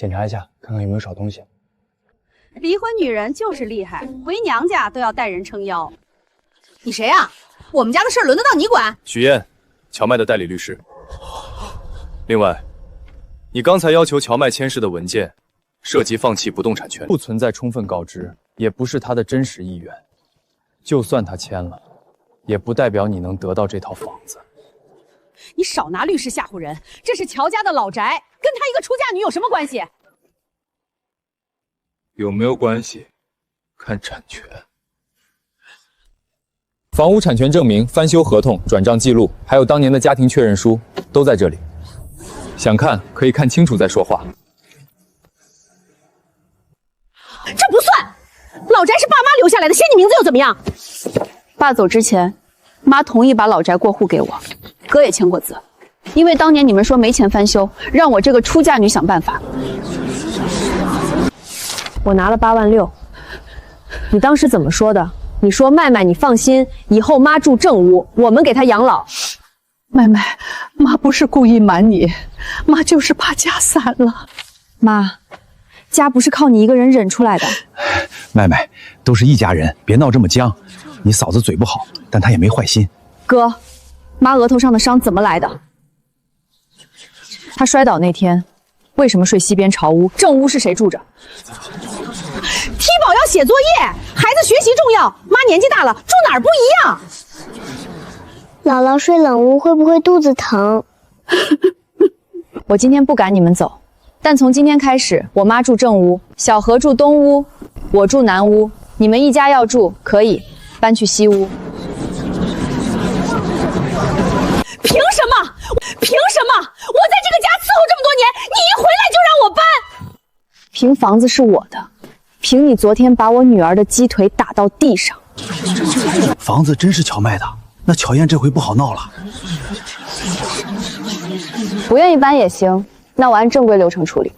检查一下，看看有没有少东西。离婚女人就是厉害，回娘家都要带人撑腰。你谁啊？我们家的事轮得到你管？许燕，荞麦的代理律师。另外，你刚才要求荞麦签署的文件涉及放弃不动产权，不存在充分告知，也不是他的真实意愿。就算他签了，也不代表你能得到这套房子。你少拿律师吓唬人，这是乔家的老宅，跟他一个出嫁女有什么关系？有没有关系，看产权。房屋产权证明、翻修合同、转账记录，还有当年的家庭确认书都在这里。想看可以看清楚再说话。这不算，老宅是爸妈留下来的，写你名字又怎么样？爸走之前，妈同意把老宅过户给我，哥也签过字。因为当年你们说没钱翻修，让我这个出嫁女想办法。我拿了8万6，你当时怎么说的？你说麦麦，你放心，以后妈住正屋，我们给她养老。麦麦，妈不是故意瞒你，妈就是怕家散了。妈，家不是靠你一个人忍出来的。麦麦，都是一家人，别闹这么僵。你嫂子嘴不好，但她也没坏心。哥，妈额头上的伤怎么来的？她摔倒那天，为什么睡西边朝屋？正屋是谁住着？踢保要写作业，孩子学习重要。妈年纪大了，住哪儿不一样？姥姥睡冷屋会不会肚子疼？我今天不赶你们走，但从今天开始，我妈住正屋，小何住东屋，我住南屋。你们一家要住可以搬去西屋。凭什么？凭什么？我在这个家伺候这么多年，你一回来就让我搬？凭房子是我的，凭你昨天把我女儿的鸡腿打到地上。房子真是荞麦的，那巧燕这回不好闹了。不愿意搬也行，那我按正规流程处理。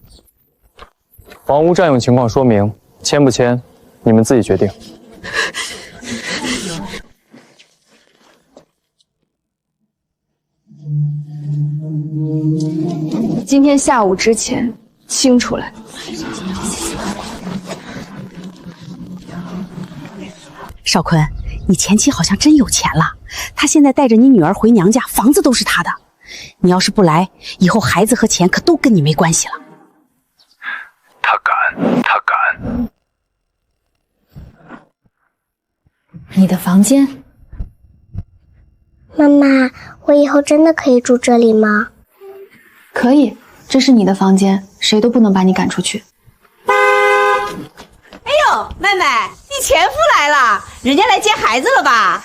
房屋占用情况说明，签不签，你们自己决定。今天下午之前清出来。少坤，你前妻好像真有钱了，她现在带着你女儿回娘家，房子都是她的。你要是不来，以后孩子和钱可都跟你没关系了。他敢，他敢。你的房间？妈妈，我以后真的可以住这里吗？可以，这是你的房间，谁都不能把你赶出去。哎呦，妹妹，你前夫来了，人家来接孩子了吧？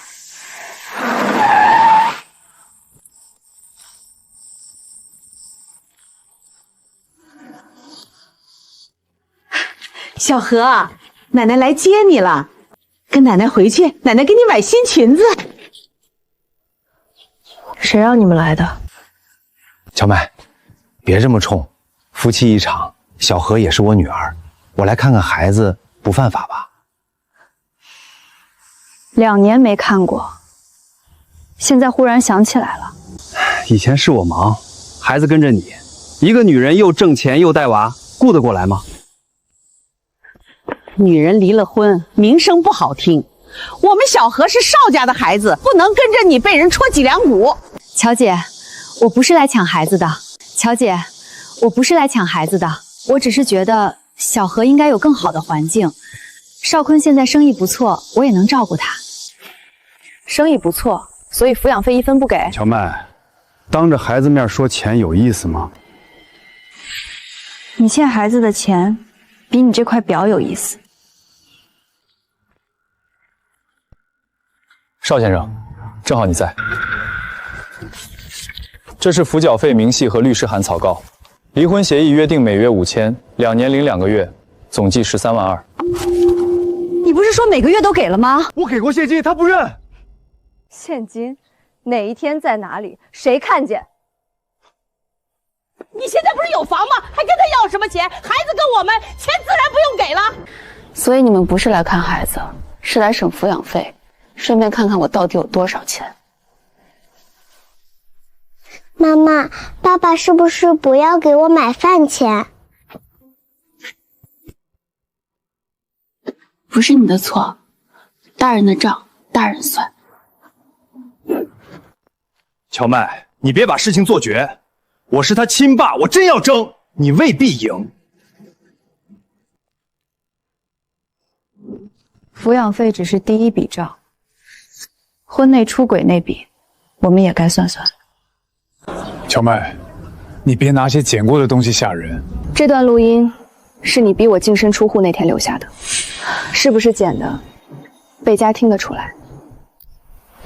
小何，奶奶来接你了，跟奶奶回去，奶奶给你买新裙子。谁让你们来的？荞麦，别这么冲，夫妻一场，小何也是我女儿，我来看看孩子，不犯法吧2年没看过，现在忽然想起来了。以前是我忙，孩子跟着你，一个女人又挣钱又带娃，顾得过来吗？女人离了婚，名声不好听。我们小何是邵家的孩子，不能跟着你被人戳脊梁骨。乔姐，我不是来抢孩子的。乔姐，我不是来抢孩子的，我只是觉得小何应该有更好的环境。邵坤现在生意不错，我也能照顾他。生意不错，所以抚养费1分不给。荞麦，当着孩子面说钱有意思吗？你欠孩子的钱，比你这块表有意思。邵先生，正好你在。这是抚缴费明细和律师函草稿，离婚协议约定每月5000，2年零2个月，总计13万2。你不是说每个月都给了吗？我给过现金，他不认。现金？哪一天在哪里？谁看见？你现在不是有房吗？还跟他要什么钱？孩子跟我们，钱自然不用给了。所以你们不是来看孩子，是来省抚养费，顺便看看我到底有多少钱。妈妈，爸爸是不是不要给我买饭钱？不是你的错，大人的账大人算。乔麦，你别把事情做绝。我是他亲爸，我真要争，你未必赢。抚养费只是第一笔账，婚内出轨那笔，我们也该算算。乔麦，你别拿些捡过的东西吓人。这段录音是你逼我净身出户那天留下的，是不是捡的？贝佳听得出来。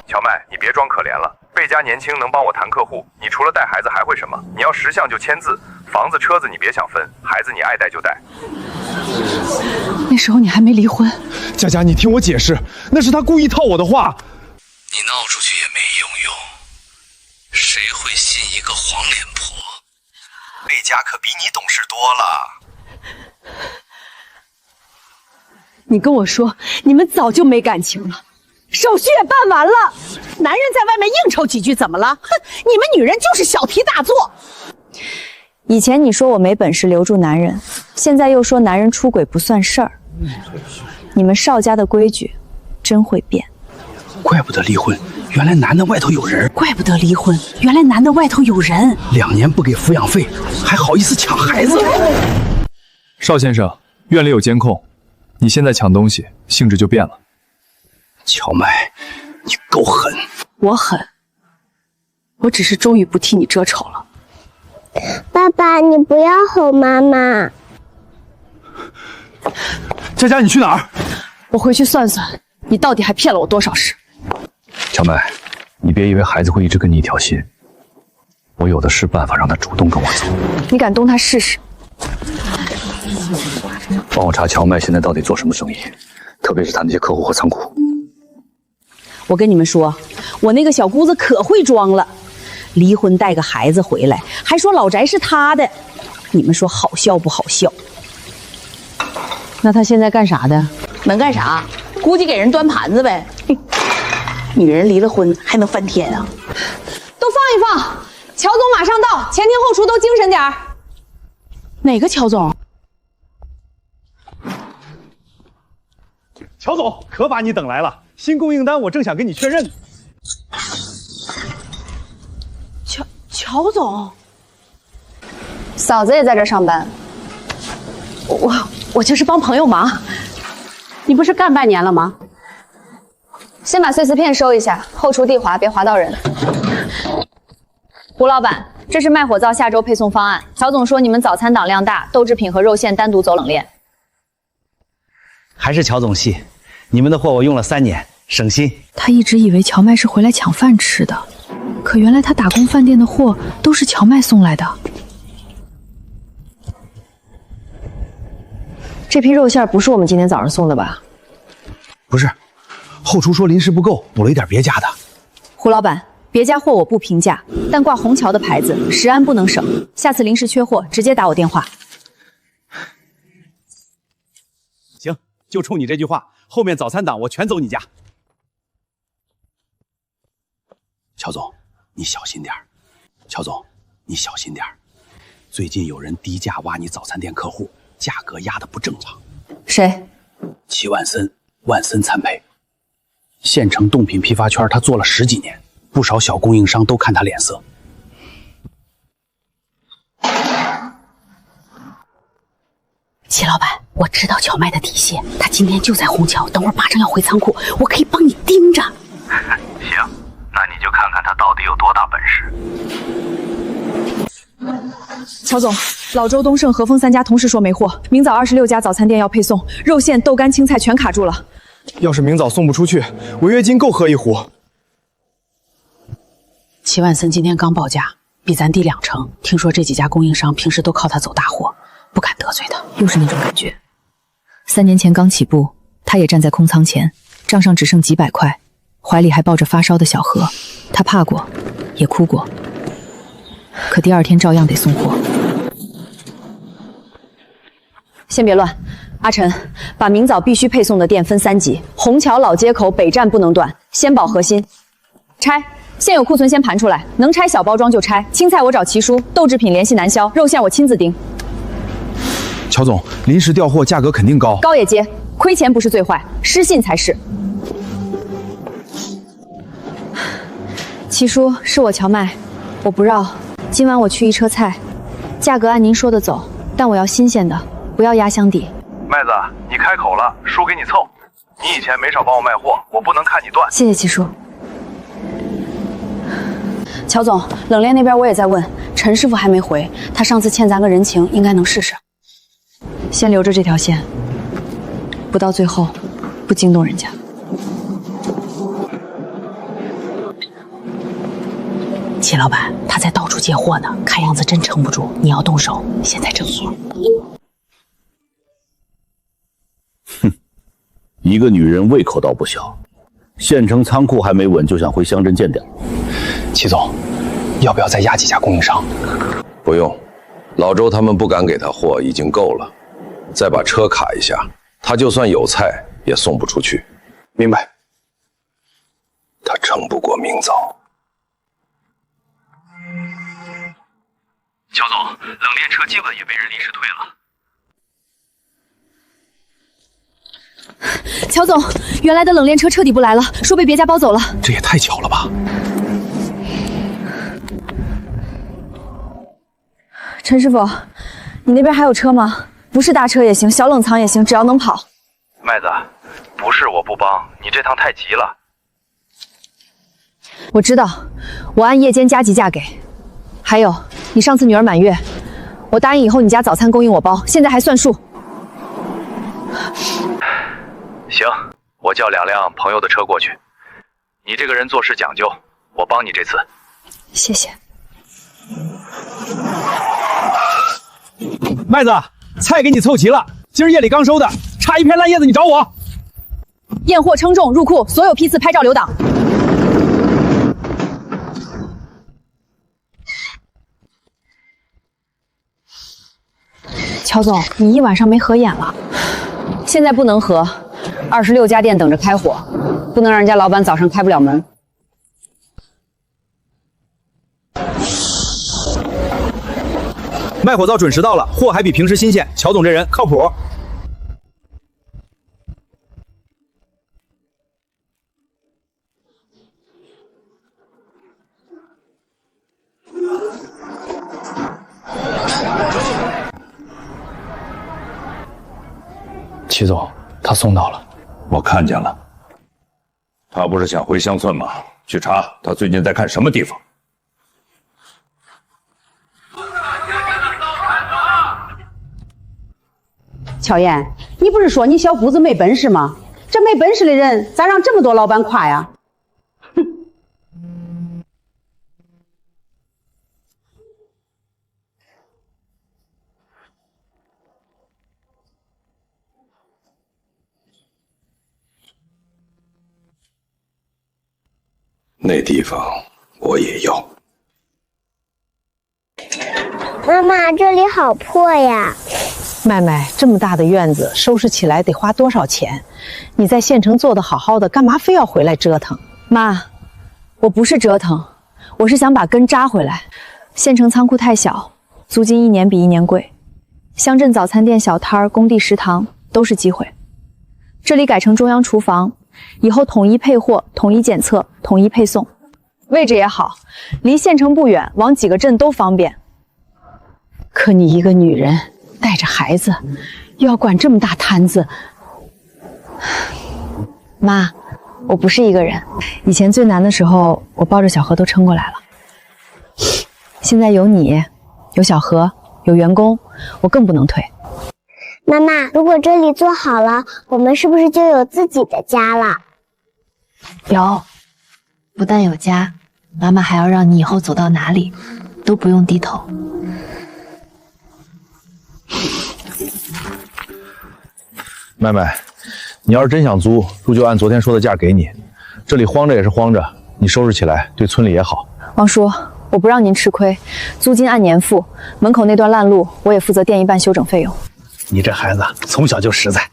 乔麦，你别装可怜了。贝佳年轻，能帮我谈客户。你除了带孩子还会什么？你要识相就签字，房子车子你别想分，孩子你爱带就带。那时候你还没离婚。佳佳，你听我解释，那是他故意套我的话。你闹出去也没用，谁会信一个黄脸婆？贝佳可比你懂事多了。你跟我说，你们早就没感情了，手续也办完了，男人在外面应酬几句怎么了？哼，你们女人就是小题大做。以前你说我没本事留住男人，现在又说男人出轨不算事儿。你们邵家的规矩真会变。怪不得离婚，原来男的外头有人。怪不得离婚，原来男的外头有人。2年不给抚养费，还好意思抢孩子？邵先生，院里有监控，你现在抢东西，性质就变了。乔麦，你够狠！我狠，我只是终于不替你遮丑了。爸爸，你不要吼妈妈。佳佳，你去哪儿？我回去算算，你到底还骗了我多少事？乔麦，你别以为孩子会一直跟你一条心，我有的是办法让他主动跟我走。你敢动他试试？帮我查乔麦现在到底做什么生意，特别是他那些客户和仓库。我跟你们说，我那个小姑子可会装了，离婚带个孩子回来，还说老宅是她的，你们说好笑不好笑？那她现在干啥的？能干啥？估计给人端盘子呗。女人离了婚还能翻天啊？都放一放，乔总马上到，前厅后厨都精神点儿。哪个乔总？乔总，可把你等来了，新供应单我正想跟你确认。乔总，嫂子也在这上班。我就是帮朋友忙。你不是干半年了吗？先把碎瓷片收一下，后厨地滑，别滑到人。胡老板，这是卖火灶下周配送方案。乔总说你们早餐档量大，豆制品和肉馅单独走冷链。还是乔总细，你们的货我用了3年，省心。他一直以为乔麦是回来抢饭吃的，可原来他打工饭店的货都是乔麦送来的。这批肉馅不是我们今天早上送的吧？不是，后厨说临时不够，补了一点别家的。胡老板，别家货我不评价，但挂虹桥的牌子，食安不能省。下次临时缺货，直接打我电话。行，就冲你这句话，后面早餐档我全走你家。乔总，你小心点儿。乔总，你小心点儿。最近有人低价挖你早餐店客户，价格压得不正常。谁？齐万森，万森餐配。县城冻品批发圈他做了10几年，不少小供应商都看他脸色。齐老板，我知道乔麦的底细，他今天就在虹桥，等会儿马上要回仓库，我可以帮你盯着。行，那你就看看他到底有多大本事。乔总，老周、东盛、和风3家同时说没货，明早26家早餐店要配送，肉馅、豆干、青菜全卡住了。要是明早送不出去，违约金够喝一壶。齐万森今天刚报价，比咱低2成。听说这几家供应商平时都靠他走大货，不敢得罪他。又是那种感觉。3年前刚起步，他也站在空仓前，账上只剩几百块，怀里还抱着发烧的小何。他怕过，也哭过，可第2天照样得送货。先别乱，阿晨，把明早必须配送的店分3级，虹桥老街口北站不能断，先保核心。拆，现有库存先盘出来，能拆小包装就拆。青菜我找齐叔，豆制品联系南销，肉馅我亲自盯。乔总，临时调货价格肯定高，高也接，亏钱不是最坏，失信才是。七叔，是我荞麦，我不绕。今晚我去一车菜，价格按您说的走，但我要新鲜的，不要压箱底。麦子，你开口了，叔给你凑。你以前没少帮我卖货，我不能看你断。谢谢七叔。乔总，冷链那边我也在问，陈师傅还没回，他上次欠咱个人情，应该能试试。先留着这条线，不到最后不惊动人家。齐老板，他在到处接货呢，看样子真撑不住。你要动手，现在正合。哼，一个女人胃口倒不小，县城仓库还没稳就想回乡镇见点。齐总，要不要再压几家供应商？不用，老周他们不敢给他货已经够了，再把车卡一下，他就算有菜也送不出去。明白。他撑不过明早。乔总，冷链车基本也被人力士退了。乔总，原来的冷链车彻底不来了，说被别家包走了。这也太巧了吧！陈师傅，你那边还有车吗？不是大车也行，小冷藏也行，只要能跑。麦子，不是我不帮你，这趟太急了。我知道，我按夜间加急价给。还有，你上次女儿满月，我答应以后你家早餐供应我包，现在还算数。行，我叫2辆朋友的车过去。你这个人做事讲究，我帮你这次。谢谢。麦子，菜给你凑齐了，今儿夜里刚收的，差一片烂叶子你找我。验货称重入库，所有批次拍照留档。乔总，你一晚上没合眼了，现在不能合，26家店等着开火，不能让人家老板早上开不了门。卖火灶准时到了，货还比平时新鲜。乔总这人靠谱。齐总，他送到了，我看见了。他不是想回乡村吗？去查他最近在看什么地方。乔燕，你不是说你小姑子没本事吗？这没本事的人咋让这么多老板夸呀？哼！那地方我也要。妈妈，这里好破呀！麦麦，这么大的院子，收拾起来得花多少钱？你在县城做得好好的，干嘛非要回来折腾？妈，我不是折腾，我是想把根扎回来。县城仓库太小，租金一年比一年贵，乡镇早餐店、小摊儿、工地食堂都是机会。这里改成中央厨房，以后统一配货、统一检测、统一配送，位置也好，离县城不远，往几个镇都方便。可你一个女人带着孩子，又要管这么大摊子。妈，我不是一个人，以前最难的时候，我抱着小何都撑过来了。现在有你，有小何，有员工，我更不能退。妈妈，如果这里做好了，我们是不是就有自己的家了？有，不但有家，妈妈还要让你以后走到哪里都不用低头。麦麦，你要是真想租，叔就按昨天说的价给你。这里荒着也是荒着，你收拾起来对村里也好。王叔，我不让您吃亏，租金按年付，门口那段烂路我也负责垫一半修整费用。你这孩子从小就实在。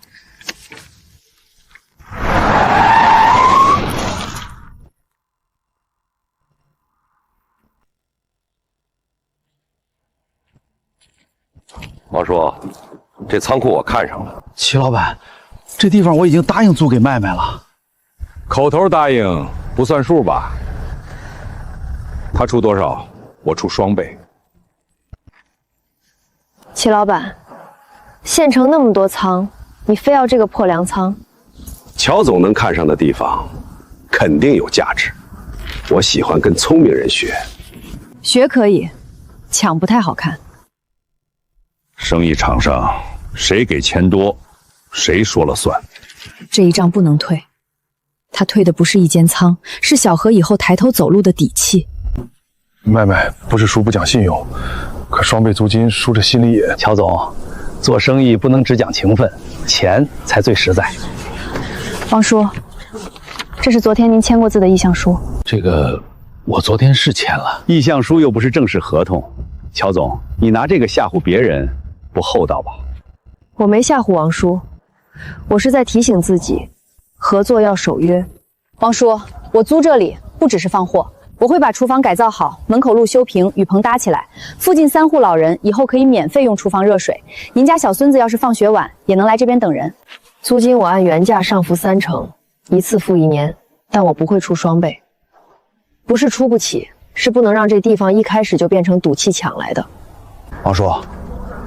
王叔，这仓库我看上了。齐老板，这地方我已经答应租给麦麦了。口头答应不算数吧？他出多少，我出双倍。齐老板，县城那么多仓，你非要这个破粮仓？乔总能看上的地方，肯定有价值。我喜欢跟聪明人学。学可以，抢不太好看。生意场上谁给钱多，谁说了算。这一仗不能退，他退的不是一间仓，是小何以后抬头走路的底气。麦麦不是叔不讲信用，可双倍租金，叔这心里也……乔总，做生意不能只讲情分，钱才最实在。王叔，这是昨天您签过字的意向书。这个我昨天是签了，意向书又不是正式合同。乔总，你拿这个吓唬别人，不厚道吧？我没吓唬王叔，我是在提醒自己，合作要守约。王叔，我租这里不只是放货，我会把厨房改造好，门口路修平，雨棚搭起来，附近3户老人以后可以免费用厨房热水。您家小孙子要是放学晚，也能来这边等人。租金我按原价上浮30%，一次付1年，但我不会出双倍。不是出不起，是不能让这地方一开始就变成赌气抢来的。王叔，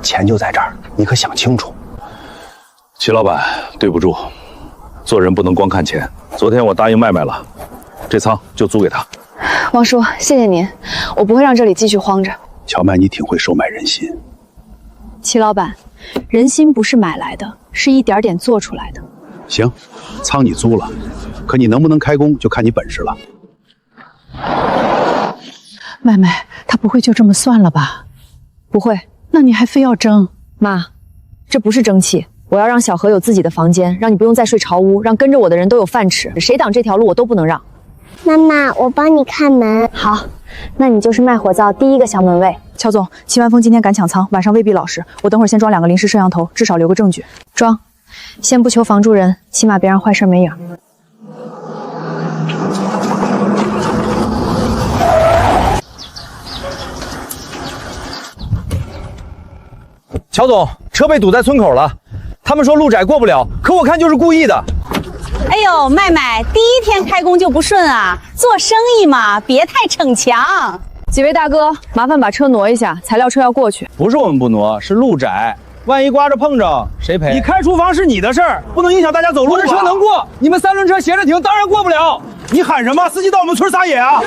钱就在这儿，你可想清楚。齐老板，对不住，做人不能光看钱。昨天我答应麦麦了，这仓就租给他。王叔，谢谢您，我不会让这里继续荒着。乔麦，你挺会收买人心。齐老板，人心不是买来的，是一点点做出来的。行，仓你租了，可你能不能开工就看你本事了。麦麦，他不会就这么算了吧？不会。那你还非要争？妈，这不是争气，我要让小何有自己的房间，让你不用再睡巢屋，让跟着我的人都有饭吃，谁挡这条路我都不能让。妈妈，我帮你看门。好，那你就是卖火灶第一个小门卫。乔总，齐万峰今天赶抢仓，晚上未必老实，我等会儿先装2个临时摄像头，至少留个证据。装，先不求房住人，起码别让坏事没影。乔总，车被堵在村口了，他们说路窄过不了，可我看就是故意的。哎呦，麦麦，第一天开工就不顺啊！做生意嘛，别太逞强。几位大哥，麻烦把车挪一下，材料车要过去。不是我们不挪，是路窄，万一刮着碰着，谁赔？你开厨房是你的事儿，不能影响大家走路。我这车能过，你们3轮车斜着停，当然过不了。你喊什么？司机到我们村撒野啊！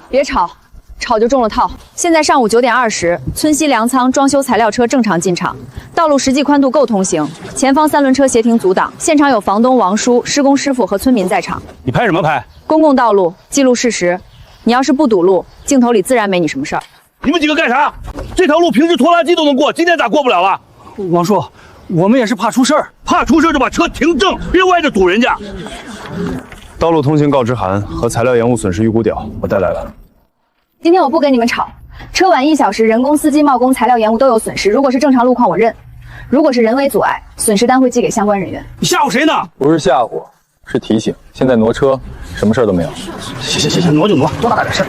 别吵。吵就中了套。现在上午9点20，村西粮仓装修材料车正常进场，道路实际宽度够通行，前方3轮车协停阻挡，现场有房东王叔、施工师傅和村民在场。你拍什么拍？公共道路，记录事实。你要是不堵路，镜头里自然没你什么事儿。你们几个干啥？这条路平时拖拉机都能过，今天咋过不了了？王叔，我们也是怕出事儿，怕出事就把车停正，别歪着堵人家。道路通行告知函和材料延误损失预估表我带来了。今天我不跟你们吵，车晚1小时，人工、司机冒工、材料延误都有损失。如果是正常路况，我认；如果是人为阻碍，损失单会寄给相关人员。你吓唬谁呢？不是吓唬，是提醒。现在挪车，什么事儿都没有。行，挪就挪，多大点事儿。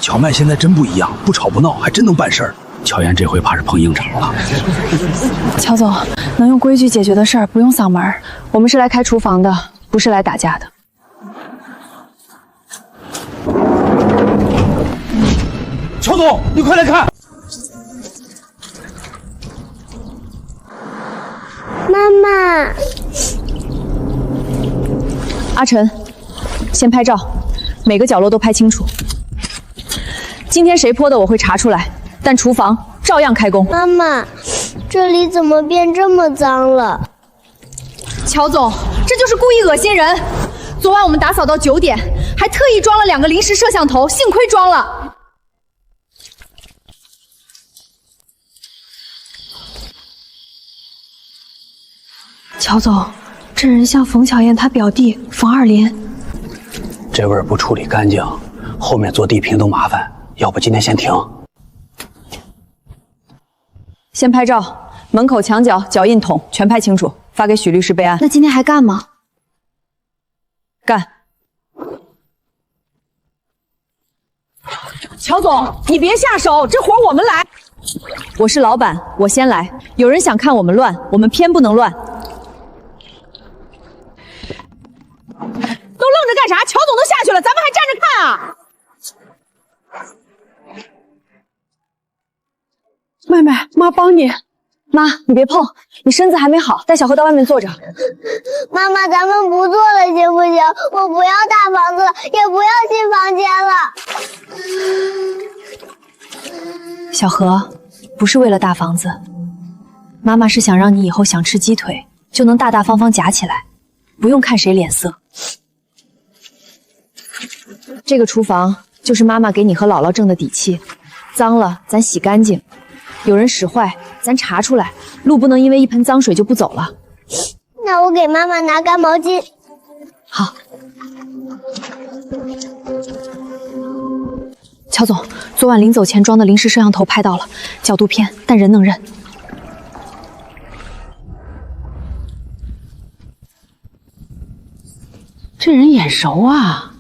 乔麦现在真不一样，不吵不闹，还真能办事儿。乔岩这回怕是碰硬茬了。乔总，能用规矩解决的事儿，不用嗓门。我们是来开厨房的，不是来打架的。乔总，你快来看！妈妈，阿晨，先拍照，每个角落都拍清楚。今天谁泼的我会查出来，但厨房照样开工。妈妈，这里怎么变这么脏了？乔总，这就是故意恶心人。昨晚我们打扫到9点，还特意装了2个临时摄像头，幸亏装了。乔总，这人像冯巧燕她表弟冯二林。这味儿不处理干净，后面做地平都麻烦。要不今天先停。先拍照，门口墙角、脚印筒全拍清楚，发给许律师备案。那今天还干吗？干。乔总，你别下手，这活我们来。我是老板，我先来。有人想看我们乱，我们偏不能乱。都愣着干啥？乔总都下去了，咱们还站着看啊？妹妹，妈帮你。妈，你别碰，你身子还没好，带小何到外面坐着。妈妈，咱们不做了行不行？我不要大房子了，也不要新房间了。小何，不是为了大房子，妈妈是想让你以后想吃鸡腿就能大大方方夹起来，不用看谁脸色。这个厨房就是妈妈给你和姥姥挣的底气，脏了咱洗干净，有人使坏咱查出来，路不能因为一盆脏水就不走了。那我给妈妈拿干毛巾。好。乔总，昨晚临走前装的临时摄像头拍到了，角度偏，但人能认。这人眼熟啊！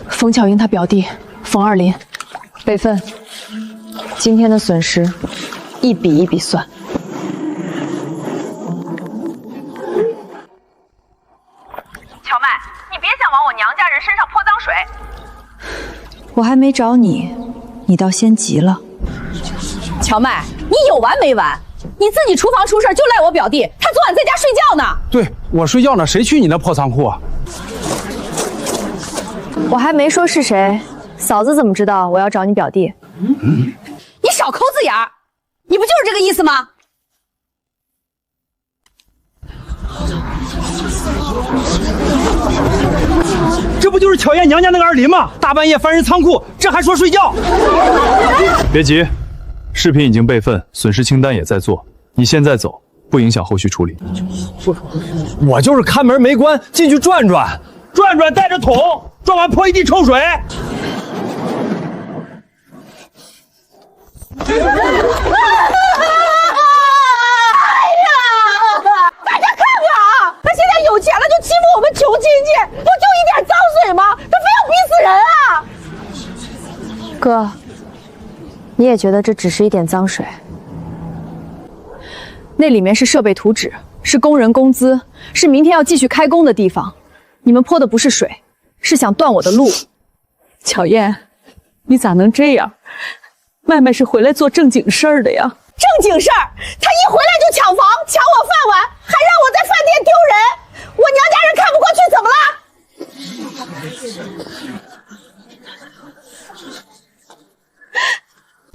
冯巧英她表弟冯二林，备份。今天的损失一笔一笔算。乔麦，你别想往我娘家人身上泼脏水。我还没找你，你倒先急了。乔麦，你有完没完？你自己厨房出事就赖我表弟，他昨晚在家睡觉呢。对，我睡觉呢，谁去你那破仓库啊？我还没说是谁，嫂子怎么知道我要找你表弟？你少抠字眼儿，你不就是这个意思吗？这不就是巧燕娘家那个二林吗？大半夜翻人仓库，这还说睡觉？别急，视频已经备份，损失清单也在做，你现在走不影响后续处理。我就是看门没关，进去转转，带着桶，转完泼一地臭水。哎呀！大家看看啊，他现在有钱了就欺负我们穷亲戚，不就一点脏水吗？他非要逼死人啊！哥，你也觉得这只是一点脏水？那里面是设备图纸，是工人工资，是明天要继续开工的地方。你们泼的不是水，是想断我的路。巧燕，你咋能这样？麦麦是回来做正经事儿的呀！正经事儿，他一回来就抢房，抢我饭碗，还让我在饭店丢人，我娘家人看不过去，怎么了？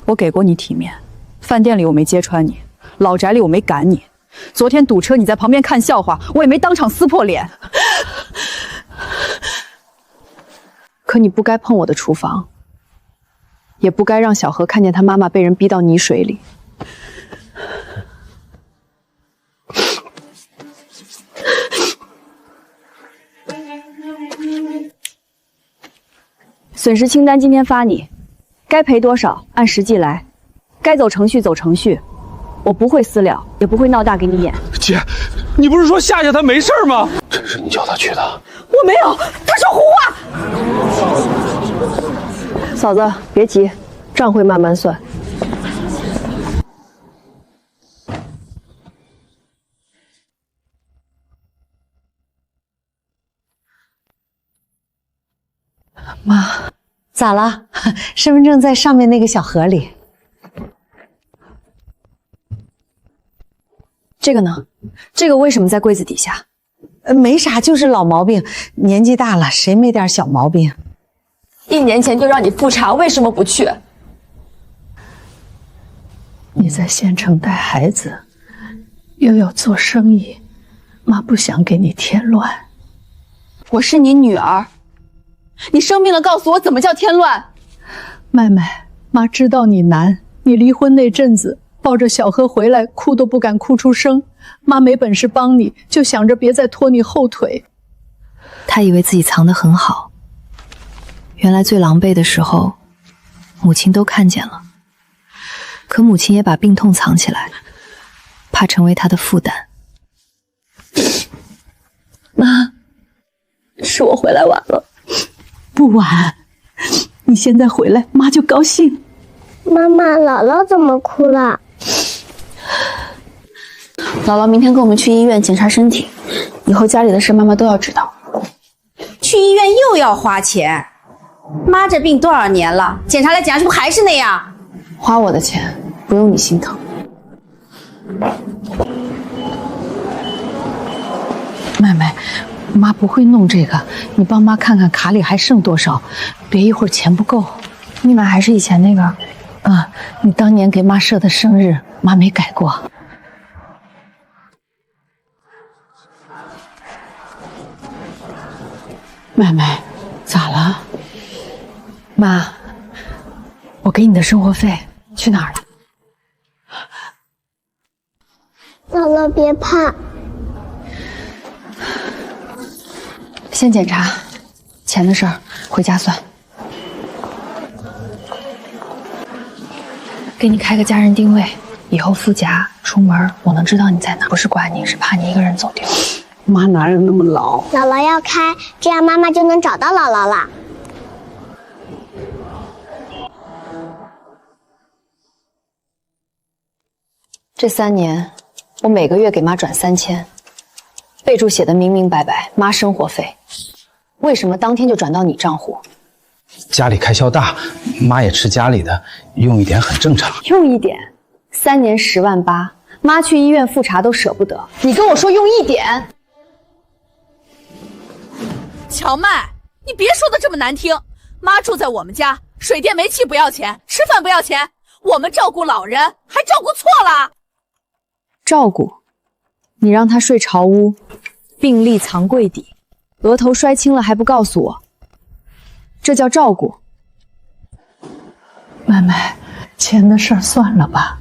我给过你体面，饭店里我没揭穿你，老宅里我没赶你，昨天堵车你在旁边看笑话，我也没当场撕破脸。可你不该碰我的厨房。也不该让小何看见他妈妈被人逼到泥水里。损失清单今天发你，该赔多少按实际来，该走程序走程序。我不会私了，也不会闹大给你演。姐，你不是说夏夏她没事吗？这是你叫她去的？我没有，她说胡话。嫂子，别急，账会慢慢算。妈，咋了？身份证在上面那个小盒里。这个呢？这个为什么在柜子底下？没啥，就是老毛病。年纪大了，谁没点小毛病？1年前就让你复查，为什么不去？你在县城带孩子，又要做生意，妈不想给你添乱。我是你女儿，你生病了告诉我怎么叫添乱。麦麦，妈知道你难，你离婚那阵子抱着小何回来，哭都不敢哭出声。妈没本事帮你，就想着别再拖你后腿。她以为自己藏得很好。原来最狼狈的时候，母亲都看见了。可母亲也把病痛藏起来，怕成为她的负担。妈，是我回来晚了。不晚，你现在回来，妈就高兴。妈妈，姥姥怎么哭了？姥姥明天跟我们去医院检查身体，以后家里的事妈妈都要知道。去医院又要花钱，妈这病多少年了，检查来检查去不还是那样？花我的钱，不用你心疼。妹妹，妈不会弄这个，你帮妈看看卡里还剩多少，别一会儿钱不够。密码还是以前那个？啊，你当年给妈设的生日，妈没改过。妹妹，咋了？妈，我给你的生活费去哪儿了？姥姥别怕，先检查，钱的事儿回家算。给你开个家人定位，以后赴家出门我能知道你在哪，不是管你，是怕你一个人走丢。妈哪有那么老？姥姥要开，这样妈妈就能找到姥姥了。这3年，我每个月给妈转3000，备注写的明明白白，妈生活费。为什么当天就转到你账户？家里开销大，妈也吃家里的，用一点很正常。用一点，3年10万8，妈去医院复查都舍不得，你跟我说用一点？荞麦，你别说的这么难听。妈住在我们家，水电煤气不要钱，吃饭不要钱，我们照顾老人还照顾错了。照顾？你让她睡巢屋，病历藏柜底，额头摔青了还不告诉我，这叫照顾？妹妹，钱的事儿算了吧，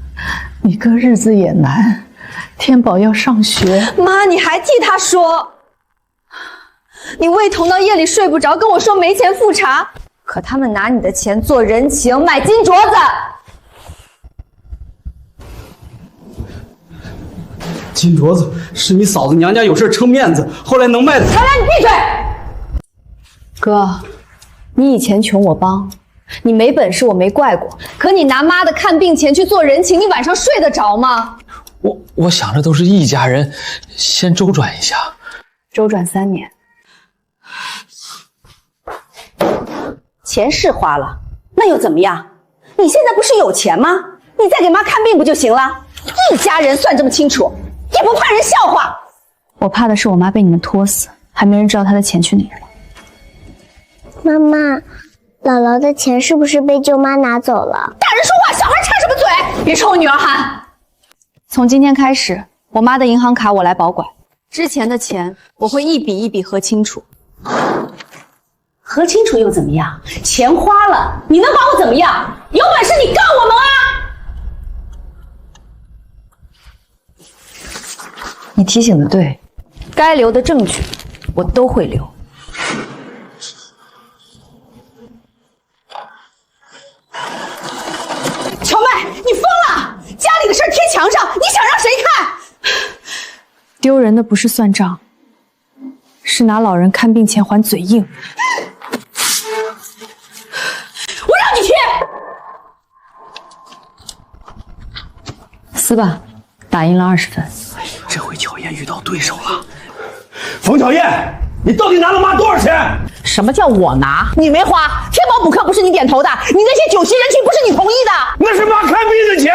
你哥日子也难，天宝要上学。妈，你还替他说？你胃疼到夜里睡不着，跟我说没钱复查，可他们拿你的钱做人情，买金镯子。金镯子是你嫂子娘家有事撑面子，后来能卖的。乔然，你闭嘴！哥，你以前穷我帮，你没本事我没怪过，可你拿妈的看病钱去做人情，你晚上睡得着吗？我想着都是一家人，先周转一下。周转3年。钱是花了，那又怎么样？你现在不是有钱吗？你再给妈看病不就行了？一家人算这么清楚，也不怕人笑话。我怕的是我妈被你们拖死，还没人知道她的钱去哪儿了。妈妈，姥姥的钱是不是被舅妈拿走了？大人说话，小孩插什么嘴？别冲我女儿喊！从今天开始，我妈的银行卡我来保管，之前的钱我会一笔一笔核清楚。核清楚又怎么样？钱花了，你能把我怎么样？有本事你告我们啊！你提醒的对，该留的证据我都会留。荞麦，你疯了！家里的事贴墙上，你想让谁看？丢人的不是算账，是拿老人看病钱还嘴硬。我让你贴！撕吧，打印了20分。这回巧燕遇到对手了。冯巧燕，你到底拿了妈多少钱？什么叫我拿？你没花，天宝补课不是你点头的，你那些酒席人群不是你同意的。那是妈看病的钱。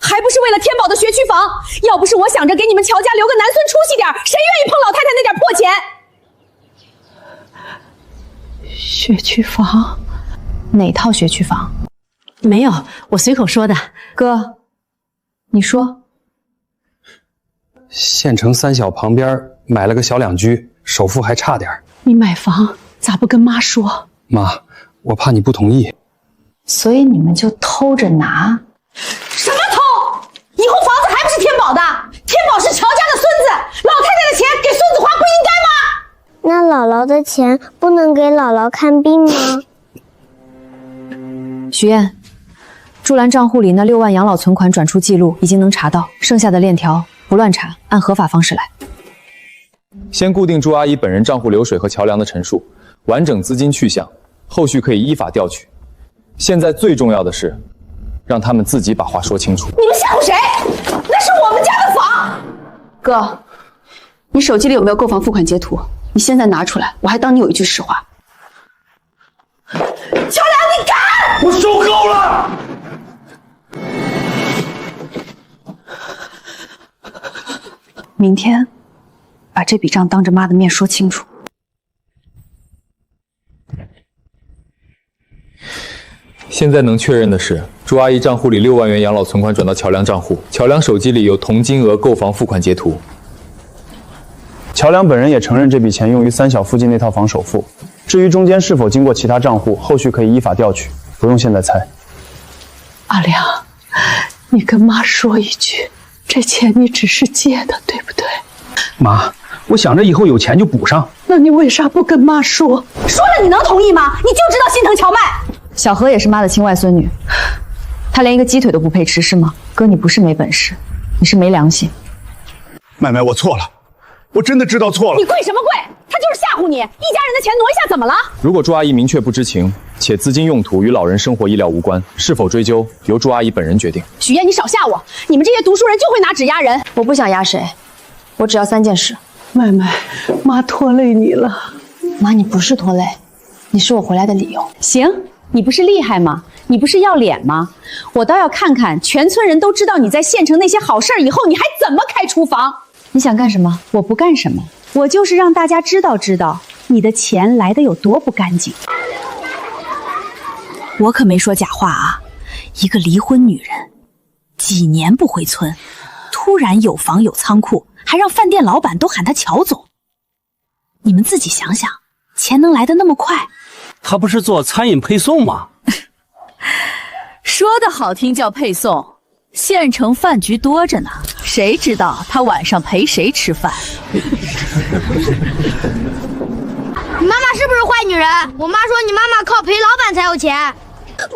还不是为了天宝的学区房？要不是我想着给你们乔家留个男孙出息点，谁愿意碰老太太那点破钱？学区房？哪套学区房？没有，我随口说的。哥，你说。县城3小旁边买了个小2居，首付还差点。你买房咋不跟妈说？妈，我怕你不同意。所以你们就偷着拿？什么偷？以后房子还不是天宝的？天宝是乔家的孙子，老太太的钱给孙子花不应该吗？那姥姥的钱不能给姥姥看病吗？许燕，祝兰账户里那6万养老存款转出记录已经能查到，剩下的链条不乱查，按合法方式来。先固定朱阿姨本人账户流水和桥梁的陈述，完整资金去向，后续可以依法调取。现在最重要的是，让他们自己把话说清楚。你们吓唬谁？那是我们家的房。哥，你手机里有没有购房付款截图？你现在拿出来，我还当你有一句实话。乔梁，你敢！我受够了！明天把这笔账当着妈的面说清楚。现在能确认的是，朱阿姨账户里6万元养老存款转到乔梁账户，乔梁手机里有同金额购房付款截图。乔梁本人也承认这笔钱用于三小附近那套房首付，至于中间是否经过其他账户，后续可以依法调取，不用现在猜。阿良，你跟妈说一句，这钱你只是借的，对不对？妈，我想着以后有钱就补上。那你为啥不跟妈说？说了你能同意吗？你就知道心疼乔麦。小何也是妈的亲外孙女，她连一个鸡腿都不配吃是吗？哥，你不是没本事，你是没良心。麦麦，我错了，我真的知道错了。你跪什么跪？他就是吓唬你，一家人的钱挪一下怎么了？如果朱阿姨明确不知情，且资金用途与老人生活医疗无关，是否追究由朱阿姨本人决定。许燕，你少吓我！你们这些读书人就会拿纸压人。我不想压谁，我只要3件事。麦麦，妈拖累你了。妈，你不是拖累，你是我回来的理由。行，你不是厉害吗？你不是要脸吗？我倒要看看全村人都知道你在县城那些好事儿以后，你还怎么开厨房？你想干什么？我不干什么，我就是让大家知道你的钱来的有多不干净。我可没说假话啊！一个离婚女人，几年不回村，突然有房有仓库，还让饭店老板都喊她乔总。你们自己想想，钱能来得那么快？他不是做餐饮配送吗？说的好听叫配送，县城饭局多着呢，谁知道他晚上陪谁吃饭？你妈妈是不是坏女人？我妈说你妈妈靠陪老板才有钱。不是，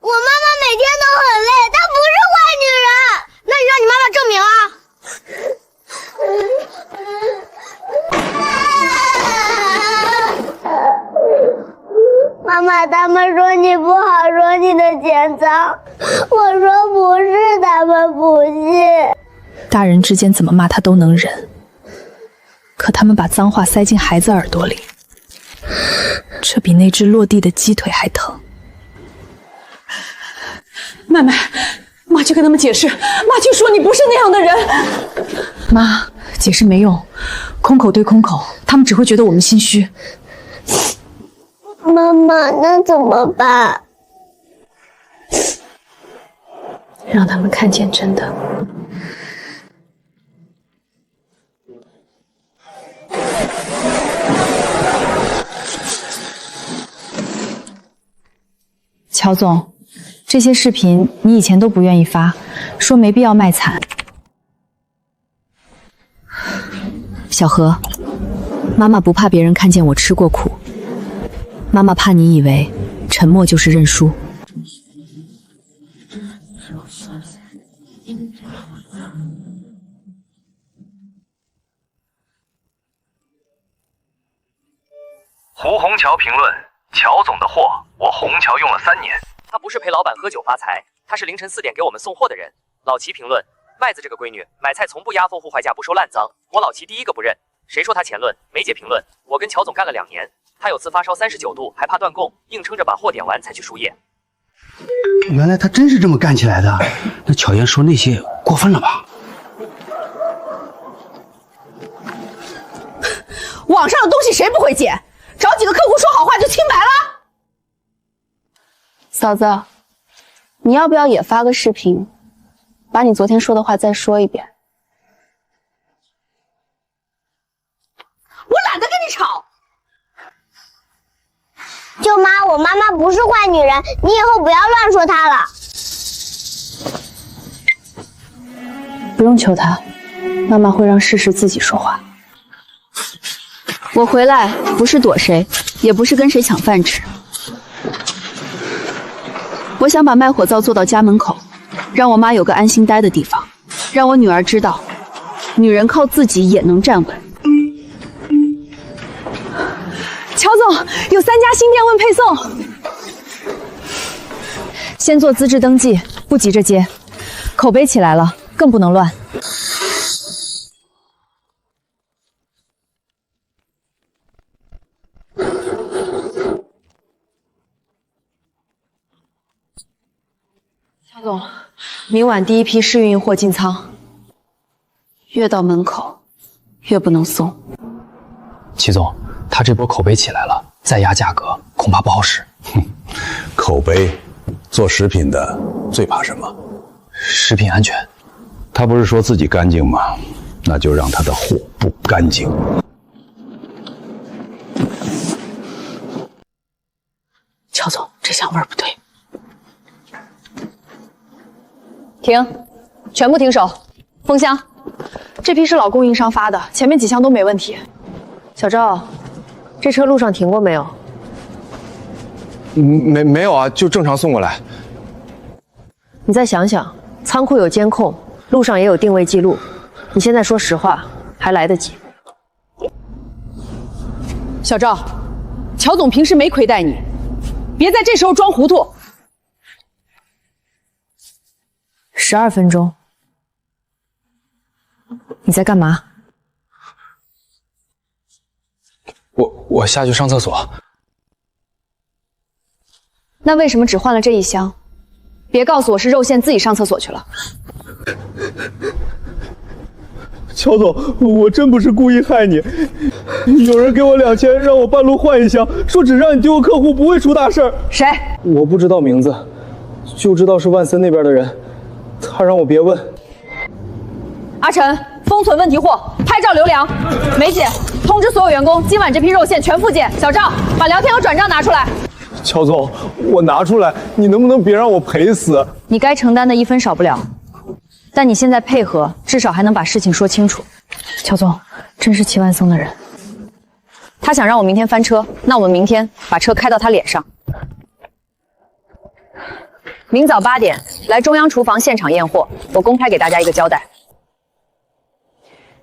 我妈妈每天都很累，她不是坏女人。那你让你妈妈证明啊！妈妈，他们说你不好，说你的钱脏。我说不是，他们不信。大人之间怎么骂他都能忍，可他们把脏话塞进孩子耳朵里，这比那只落地的鸡腿还疼。麦麦，妈去跟他们解释，妈去说你不是那样的人。妈，解释没用，空口对空口，他们只会觉得我们心虚。妈妈，那怎么办？让他们看见真的。乔总，这些视频你以前都不愿意发，说没必要卖惨。小何，妈妈不怕别人看见我吃过苦，妈妈怕你以为沉默就是认输。胡虹桥评论：乔总的货，我虹桥用了3年。他不是陪老板喝酒发财，他是凌晨4点给我们送货的人。老齐评论：麦子这个闺女买菜从不压缝户坏价，不收烂赃，我老齐第一个不认。谁说他前论？梅姐评论：我跟乔总干了2年，他有次发烧39度，还怕断供，硬撑着把货点完才去输液。原来他真是这么干起来的。那巧燕说那些过分了吧？网上的东西谁不会解？找几个客户说好话就清白了。嫂子，你要不要也发个视频，把你昨天说的话再说一遍？我懒得跟你吵。舅妈，我妈妈不是坏女人，你以后不要乱说她了。不用求她，妈妈会让事实自己说话。我回来不是躲谁，也不是跟谁抢饭吃。我想把卖火灶做到家门口，让我妈有个安心待的地方，让我女儿知道，女人靠自己也能站稳。乔总，有3家新店问配送，先做资质登记，不急着接。口碑起来了，更不能乱。乔总，明晚第一批试运货进仓，越到门口越不能松。齐总，他这波口碑起来了，再压价格恐怕不好使。口碑，做食品的最怕什么？食品安全。他不是说自己干净吗？那就让他的货不干净。乔总，这香味儿不对。停，全部停手。封箱，这批是老供应商发的，前面几箱都没问题。小赵，这车路上停过没有？没有啊，就正常送过来。你再想想，仓库有监控，路上也有定位记录，你现在说实话还来得及。小赵，乔总平时没亏待你，别在这时候装糊涂。12分钟，你在干嘛？我下去上厕所。那为什么只换了这一箱？别告诉我是肉馅自己上厕所去了。乔总，我真不是故意害你。有人给我2000，让我半路换一箱，说只让你丢个客户不会出大事儿。谁？我不知道名字，就知道是万森那边的人。他让我别问。阿晨，封存问题货，拍照留粮。梅姐，通知所有员工，今晚这批肉馅全付件。小赵，把聊天和转账拿出来。乔总，我拿出来，你能不能别让我赔死？你该承担的1分少不了，但你现在配合，至少还能把事情说清楚。乔总，真是齐万松的人。他想让我明天翻车，那我们明天把车开到他脸上。明早8点来中央厨房现场验货，我公开给大家一个交代。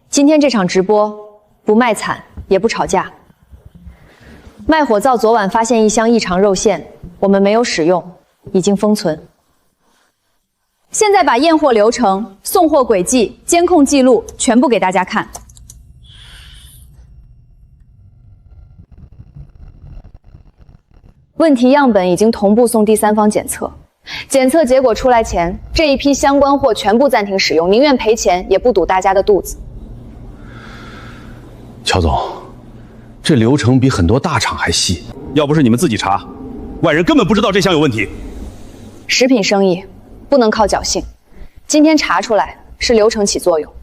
今天这场直播不卖惨，也不吵架。卖火灶昨晚发现1箱异常肉馅，我们没有使用，已经封存。现在把验货流程、送货轨迹、监控记录全部给大家看。问题样本已经同步送第三方检测，检测结果出来前，这一批相关货全部暂停使用，宁愿赔钱也不堵大家的肚子。乔总，这流程比很多大厂还细，要不是你们自己查，外人根本不知道这箱有问题。食品生意不能靠侥幸，今天查出来是流程起作用，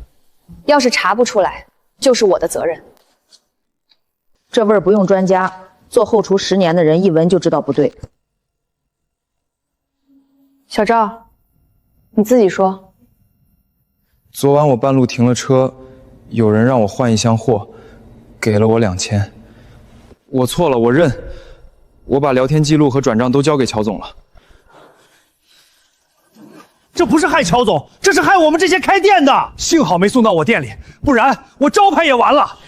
要是查不出来，就是我的责任。这味儿不用专家，做后厨10年的人一闻就知道不对。小赵，你自己说。昨晚我半路停了车，有人让我换1箱货，给了我2000。我错了，我认。我把聊天记录和转账都交给乔总了。这不是害乔总，这是害我们这些开店的。幸好没送到我店里，不然我招牌也完了。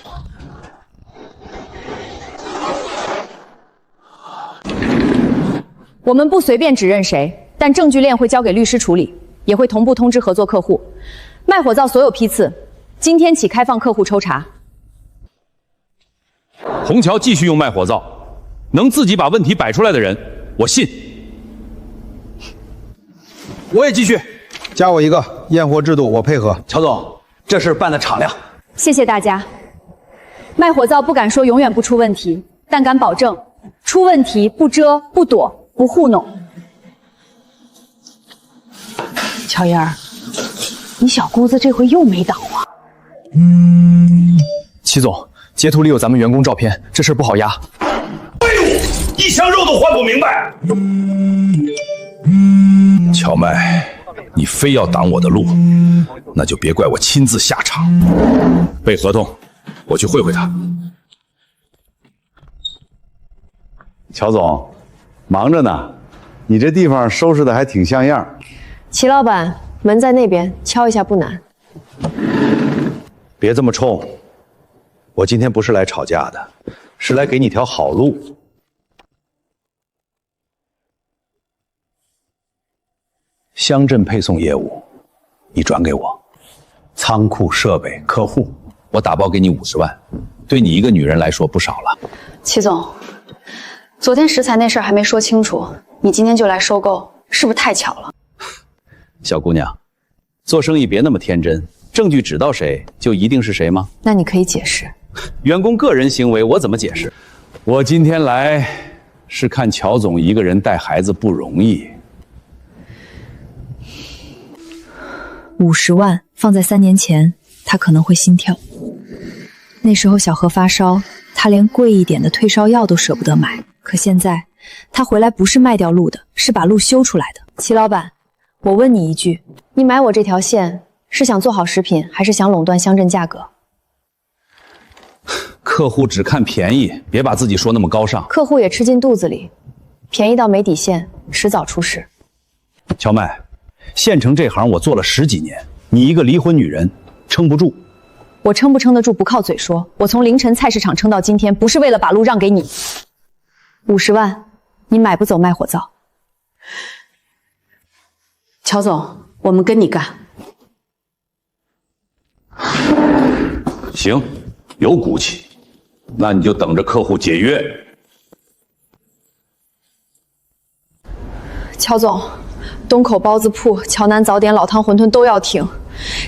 我们不随便指认谁，但证据链会交给律师处理，也会同步通知合作客户。卖火灶所有批次，今天起开放客户抽查。虹桥继续用卖火灶，能自己把问题摆出来的人，我信。我也继续，加我一个，验货制度我配合。乔总，这事办得敞亮。谢谢大家。卖火灶不敢说永远不出问题，但敢保证出问题不遮不躲不糊弄。乔燕儿，你小姑子这回又没倒啊？齐总，截图里有咱们员工照片，这事不好压。哎呦，1箱肉都换不明白。荞麦，你非要挡我的路，那就别怪我亲自下场。背合同，我去会会他。乔总，忙着呢，你这地方收拾的还挺像样。齐老板，门在那边，敲一下不难。别这么冲，我今天不是来吵架的，是来给你条好路。乡镇配送业务，你转给我，仓库、设备、客户，我打包给你50万，对你一个女人来说不少了。齐总，昨天食材那事儿还没说清楚，你今天就来收购，是不是太巧了？小姑娘，做生意别那么天真，证据指到谁就一定是谁吗？那你可以解释。员工个人行为我怎么解释？我今天来是看乔总一个人带孩子不容易。 50万放在3年前，他可能会心跳。那时候小何发烧，他连贵一点的退烧药都舍不得买。可现在，他回来不是卖掉路的，是把路修出来的。齐老板，我问你一句，你买我这条线是想做好食品，还是想垄断乡镇价格？客户只看便宜，别把自己说那么高尚。客户也吃进肚子里，便宜到没底线，迟早出事。乔麦。 县城这行我做了10几年，你一个离婚女人撑不住。我撑不撑得住不靠嘴说，我从凌晨菜市场撑到今天，不是为了把路让给你。50万，你买不走卖火灶。乔总，我们跟你干。行，有骨气，那你就等着客户解约。乔总。 东口包子铺、桥南早点、老汤馄饨都要停，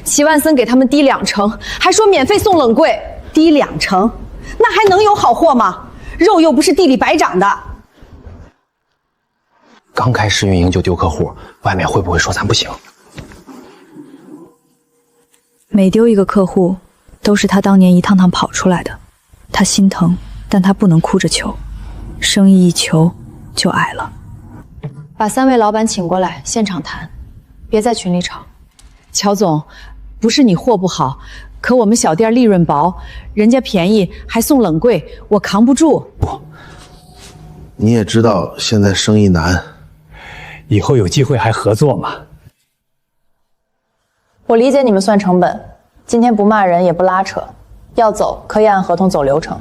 齐万森给他们低2成，还说免费送冷柜，低2成，那还能有好货吗？肉又不是地里白长的。刚开试运营就丢客户，外面会不会说咱不行？每丢一个客户，都是他当年一趟趟跑出来的，他心疼，但他不能哭着求，生意一求就矮了。 把3位老板请过来，现场谈，别在群里吵。乔总，不是你货不好，可我们小店利润薄，人家便宜还送冷柜，我扛不住。你也知道现在生意难，以后有机会还合作嘛。我理解你们算成本，今天不骂人也不拉扯，要走可以按合同走流程。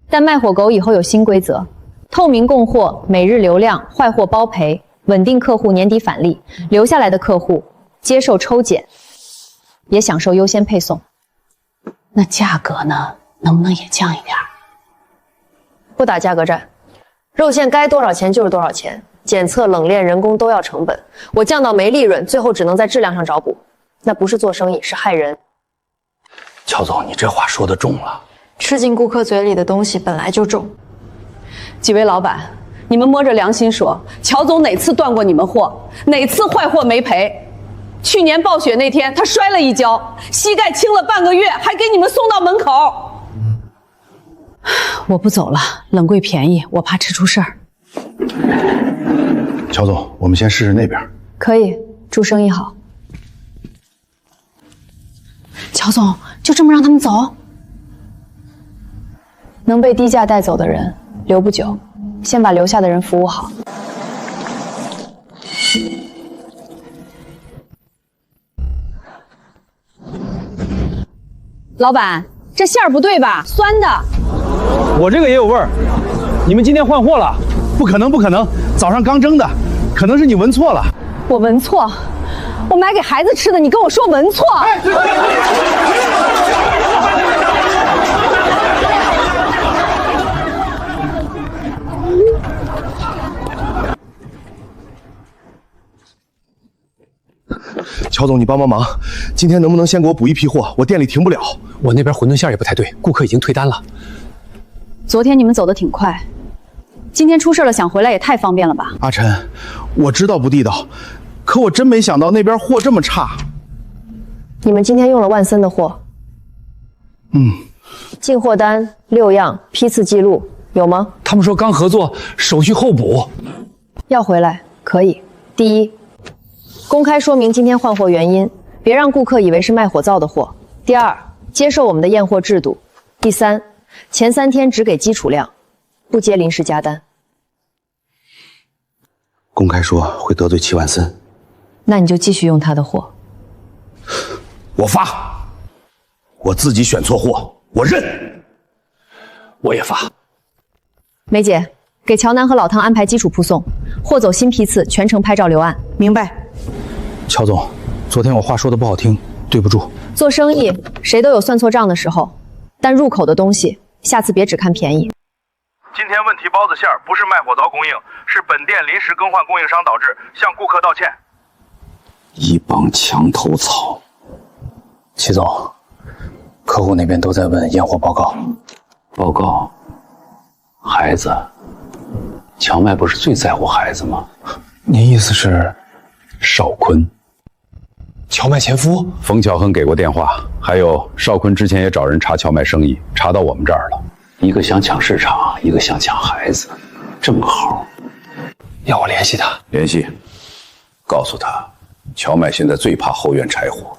但卖火狗以后有新规则。 透明供货，每日流量，坏货包赔，稳定客户年底返利，留下来的客户接受抽检，也享受优先配送。那价格呢？能不能也降一点？不打价格战，肉馅该多少钱就是多少钱，检测、冷链、人工都要成本。我降到没利润，最后只能在质量上找补，那不是做生意，是害人。乔总，你这话说得重了。吃进顾客嘴里的东西本来就重。 几位老板，你们摸着良心说，乔总哪次断过你们货？哪次坏货没赔？去年暴雪那天，他摔了一跤，膝盖青了半个月，还给你们送到门口。我不走了，冷柜便宜，我怕吃出事儿。乔总，我们先试试那边。可以，祝生意好。乔总，就这么让他们走？能被低价带走的人。 留不久，先把留下的人服务好。老板，这馅儿不对吧？酸的。我这个也有味儿。你们今天换货了？不可能，不可能！早上刚蒸的，可能是你闻错了。我闻错？我买给孩子吃的，你跟我说闻错？乔总，你帮帮忙，今天能不能先给我补一批货？我店里停不了。我那边馄饨馅也不太对，顾客已经退单了。昨天你们走得挺快，今天出事了，想回来也太方便了吧？阿晨，我知道不地道，可我真没想到那边货这么差。你们今天用了万森的货？进货单6样，批次记录有吗？他们说刚合作，手续后补。要回来可以。第一。 公开说明今天换货原因，别让顾客以为是卖火灶的货。第二，接受我们的验货制度。第三，前3天只给基础量，不接临时加单。公开说会得罪齐万森，那你就继续用他的货。我发，我自己选错货，我认。我也发。梅姐，给乔南和老汤安排基础铺送，霍走新批次，全程拍照留案。明白。乔总，昨天我话说的不好听，对不住。做生意谁都有算错账的时候，但入口的东西，下次别只看便宜。今天问题包子馅儿不是卖火灶供应，是本店临时更换供应商导致，向顾客道歉。一帮墙头草。齐总，客户那边都在问验货报告。报告？孩子？乔麦不是最在乎孩子吗？您意思是，邵坤？乔麦前夫？冯巧恒给过电话，还有邵坤之前也找人查乔麦生意，查到我们这儿了。一个想抢市场，一个想抢孩子，正好。要我联系他？联系，告诉他，乔麦现在最怕后院柴火。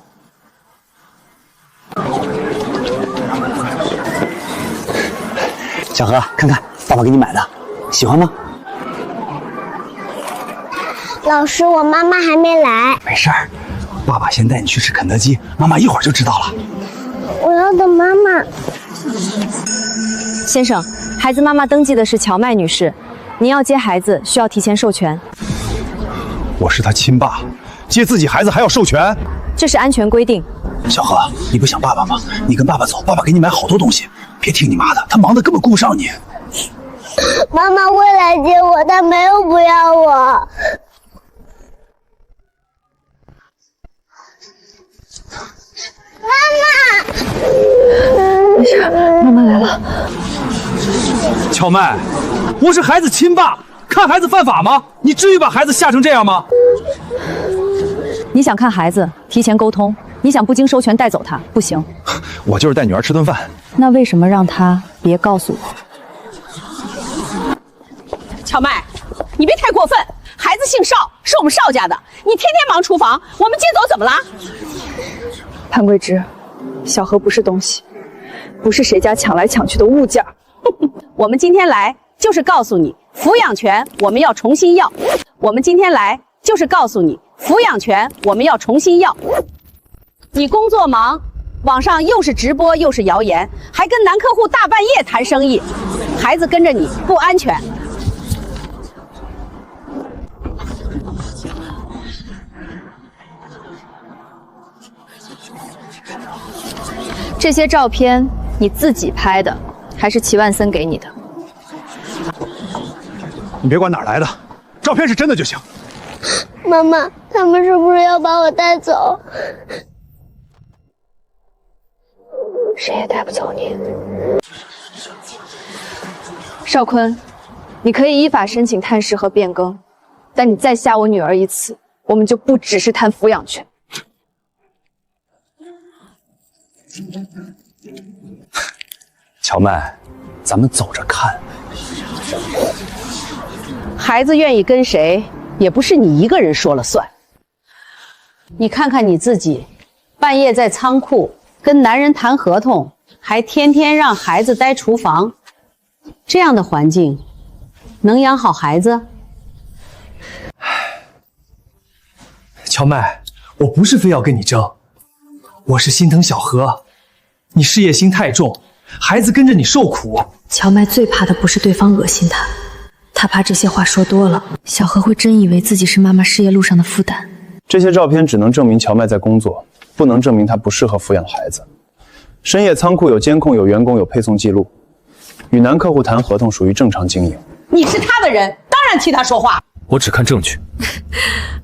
小何，看看爸爸给你买的，喜欢吗？老师，我妈妈还没来。没事儿，爸爸先带你去吃肯德基，妈妈一会儿就知道了。我要等妈妈。先生，孩子妈妈登记的是乔麦女士，您要接孩子需要提前授权。我是他亲爸，接自己孩子还要授权？这是安全规定。小何，你不想爸爸吗？你跟爸爸走，爸爸给你买好多东西。别听你妈的，她忙得根本顾不上你。妈妈会来接我，她没有不要我。没事，妈妈来了。乔麦，我是孩子亲爸，看孩子犯法吗？你至于把孩子吓成这样吗？你想看孩子，提前沟通；你想不经授权带走他，不行。我就是带女儿吃顿饭。那为什么让他别告诉我？乔麦，你别太过分。孩子姓邵，是我们邵家的，你天天忙厨房，我们接走怎么了？潘桂芝，小何不是东西，不是谁家抢来抢去的物件。我们今天来就是告诉你，抚养权我们要重新要。我们今天来就是告诉你，抚养权我们要重新要。你工作忙，网上又是直播又是谣言，还跟男客户大半夜谈生意，孩子跟着你不安全。这些照片你自己拍的，还是齐万森给你的？你别管哪儿来的，照片是真的就行。妈妈，他们是不是要把我带走？谁也带不走你。邵坤，你可以依法申请探视和变更，但你再吓我女儿一次，我们就不只是谈抚养权。乔麦，咱们走着看。孩子愿意跟谁，也不是你一个人说了算。你看看你自己，半夜在仓库跟男人谈合同，还天天让孩子待厨房，这样的环境，能养好孩子？乔麦，我不是非要跟你争，我是心疼小何，你事业心太重，孩子跟着你受苦。乔麦最怕的不是对方恶心他，他怕这些话说多了，小何会真以为自己是妈妈事业路上的负担。这些照片只能证明乔麦在工作，不能证明他不适合抚养孩子。深夜仓库有监控，有员工，有配送记录，与男客户谈合同属于正常经营。你是他的人，当然替他说话。我只看证据。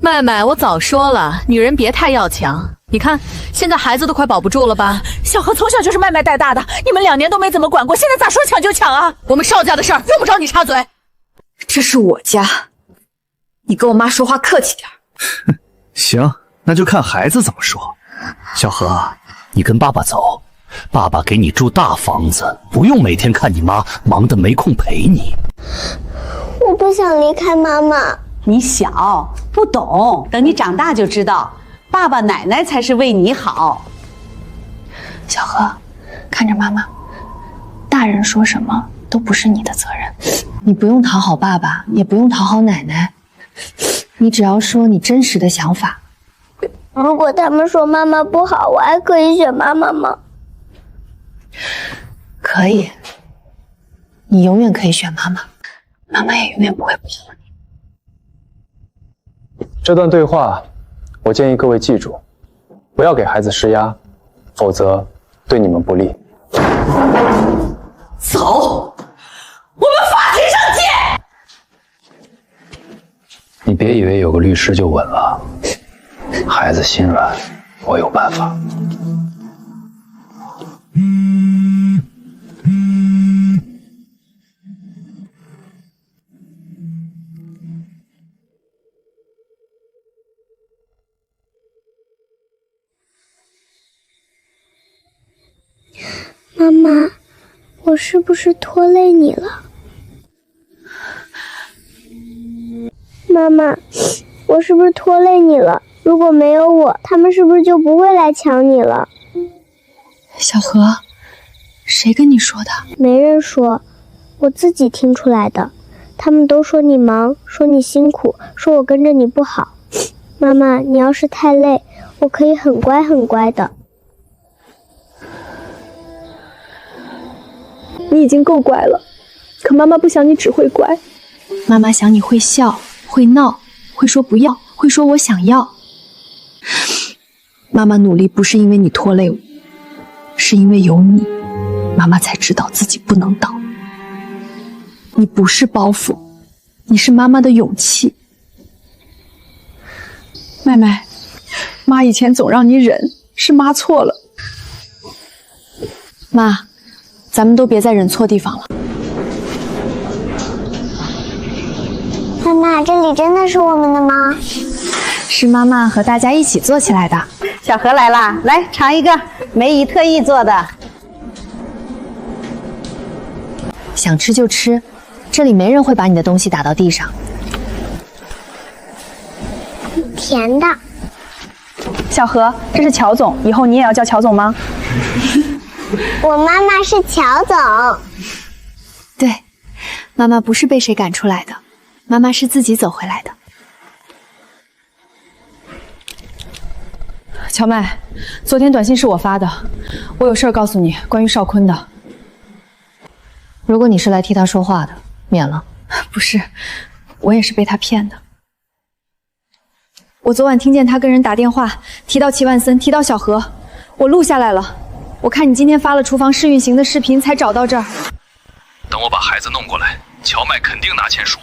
麦麦，我早说了，女人别太要强。你看，现在孩子都快保不住了吧？小何从小就是麦麦带大的，你们2年都没怎么管过，现在咋说抢就抢啊？我们邵家的事儿用不着你插嘴。这是我家，你跟我妈说话客气点。行，那就看孩子怎么说。小何，你跟爸爸走，爸爸给你住大房子，不用每天看你妈忙得没空陪你。我不想离开妈妈。你小不懂，等你长大就知道，爸爸奶奶才是为你好。小何，看着妈妈，大人说什么都不是你的责任。你不用讨好爸爸，也不用讨好奶奶，你只要说你真实的想法。如果他们说妈妈不好，我还可以选妈妈吗？可以，你永远可以选妈妈，妈妈也永远不会不好你。这段对话，我建议各位记住，不要给孩子施压，否则对你们不利。走，我们法庭上见。你别以为有个律师就稳了，孩子心软，我有办法。妈妈，我是不是拖累你了？妈妈，我是不是拖累你了？如果没有我，他们是不是就不会来抢你了？小何，谁跟你说的？没人说，我自己听出来的。他们都说你忙，说你辛苦，说我跟着你不好。妈妈，你要是太累，我可以很乖很乖的。你已经够乖了，可妈妈不想你只会乖。妈妈想你会笑，会闹，会说不要，会说我想要。妈妈努力不是因为你拖累我，是因为有你，妈妈才知道自己不能倒。你不是包袱，你是妈妈的勇气。妹妹，妈以前总让你忍，是妈错了。妈，咱们都别再忍错地方了。妈妈，这里真的是我们的吗？是妈妈和大家一起做起来的。小何来啦，来尝一个，梅姨特意做的。想吃就吃，这里没人会把你的东西打到地上。甜的。小何，这是乔总，以后你也要叫乔总吗？我妈妈是乔总。对，妈妈不是被谁赶出来的，妈妈是自己走回来的。乔麦，昨天短信是我发的，我有事儿告诉你，关于邵坤的。如果你是来替他说话的，免了。不是，我也是被他骗的。我昨晚听见他跟人打电话，提到齐万森，提到小何，我录下来了。我看你今天发了厨房试运行的视频，才找到这儿。等我把孩子弄过来，乔麦肯定拿钱赎。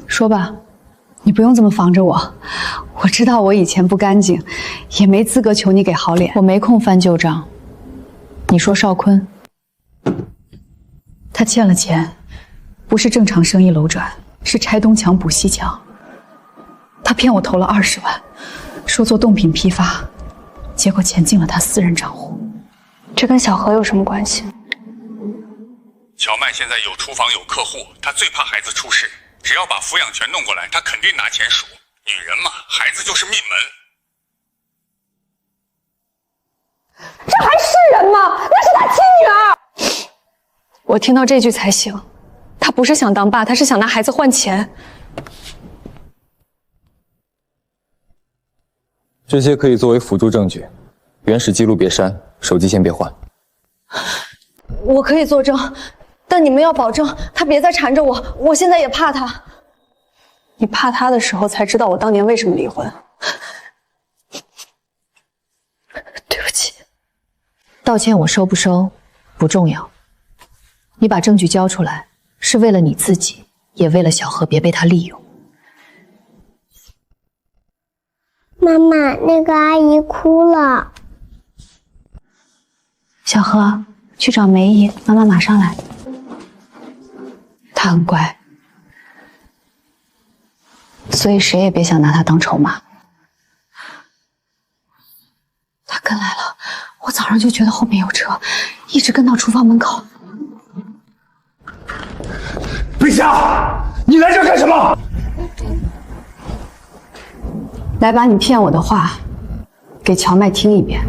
说吧，你不用这么防着我。我知道我以前不干净，也没资格求你给好脸。我没空翻旧账。你说邵坤，他欠了钱，不是正常生意楼转，是拆东墙补西墙。他骗我投了20万，说做冻品批发，结果钱进了他私人账户。这跟小何有什么关系？乔麦现在有厨房有客户，他最怕孩子出事，只要把抚养权弄过来，他肯定拿钱赎。女人嘛，孩子就是命门。这还是人吗？那是他亲女儿。我听到这句才醒，他不是想当爸，他是想拿孩子换钱。这些可以作为辅助证据，原始记录别删，手机先别换。我可以作证，但你们要保证他别再缠着我，我现在也怕他。你怕他的时候才知道我当年为什么离婚。对不起。道歉我收不收不重要，你把证据交出来，是为了你自己，也为了小何别被他利用。妈妈，那个阿姨哭了。小何，去找梅姨，妈妈马上来。他很乖，所以谁也别想拿他当筹码。他跟来了，我早上就觉得后面有车，一直跟到厨房门口。陛下，你来这干什么？来把你骗我的话给乔麦听一遍。